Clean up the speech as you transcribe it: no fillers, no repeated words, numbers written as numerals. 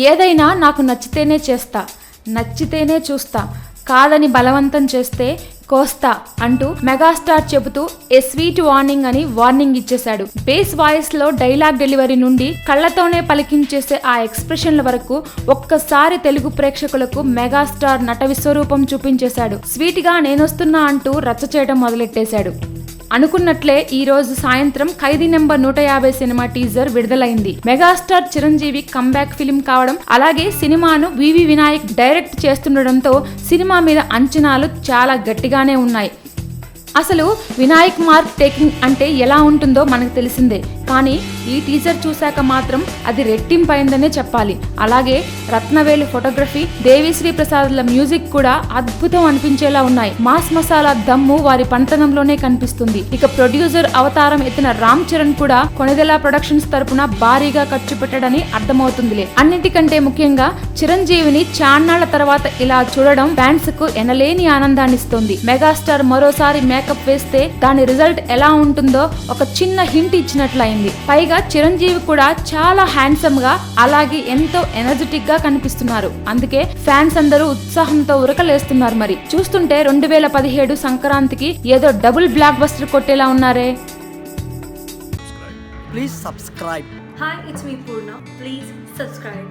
ఏదైనా నాకు నచ్చితేనే చేస్తా, నచ్చితేనే చూస్తా, కాదని బలవంతం చేస్తే కోస్తా అంటూ మెగాస్టార్ చెబుతూ ఏ స్వీట్ వార్నింగ్ అని వార్నింగ్ ఇచ్చేశాడు. బేస్ వాయిస్ లో డైలాగ్ డెలివరీ నుండి కళ్లతోనే పలికించేసే ఆ ఎక్స్ప్రెషన్ల వరకు ఒక్కసారి తెలుగు ప్రేక్షకులకు మెగాస్టార్ నట విశ్వరూపం చూపించేశాడు. స్వీట్ గా నేనొస్తున్నా అంటూ రచ్చ చేయడం మొదలెట్టేశాడు. అనుకున్నట్లే ఈ రోజు సాయంత్రం ఖైదీ నెంబర్ 150 సినిమా టీజర్ విడుదలైంది. మెగాస్టార్ చిరంజీవి కంబ్యాక్ ఫిలిం కావడం, అలాగే సినిమాను వివి వినాయక్ డైరెక్ట్ చేస్తుండడంతో సినిమా మీద అంచనాలు చాలా గట్టిగానే ఉన్నాయి. అసలు వినాయక్ మార్క్ టేకింగ్ అంటే ఎలా ఉంటుందో మనకు తెలిసిందే, కానీ ఈ టీజర్ చూశాక మాత్రం అది రెట్టింపైందనే చెప్పాలి. అలాగే రత్నవేలు ఫోటోగ్రఫీ, దేవిశ్రీ ప్రసాద్ల మ్యూజిక్ కూడా అద్భుతం అనిపించేలా ఉన్నాయి. మాస్ మసాలా దమ్ము వారి పనితనంలోనే కనిపిస్తుంది. ఇక ప్రొడ్యూసర్ అవతారం ఎత్తిన రామ్ చరణ్ కూడా కొణిదెల ప్రొడక్షన్స్ తరపున భారీగా ఖర్చు పెట్టడని అర్థమవుతుందిలే. అన్నిటికంటే ముఖ్యంగా చిరంజీవిని చాన్నాళ్ల తర్వాత ఇలా చూడడం ఫ్యాన్స్ కు ఎనలేని ఆనందాన్నిస్తుంది. మెగాస్టార్ మరోసారి మేకప్ వేస్తే దాని రిజల్ట్ ఎలా ఉంటుందో ఒక చిన్న హింట్ ఇచ్చినట్లయింది. పైగా చిరంజీవి కూడా చాలా హ్యాండ్సమ్ గా, అలాగే ఎంతో ఎనర్జెటిక్ గా కనిపిస్తున్నారు. అందుకే ఫ్యాన్స్ అందరూ ఉత్సాహంతో ఉరకలేస్తున్నారు. మరి చూస్తుంటే 2017 సంక్రాంతికి ఏదో డబుల్ బ్లాక్ బస్టర్ కొట్టేలా ఉన్నారే. Please subscribe. Hi, it's me Purna. Please subscribe.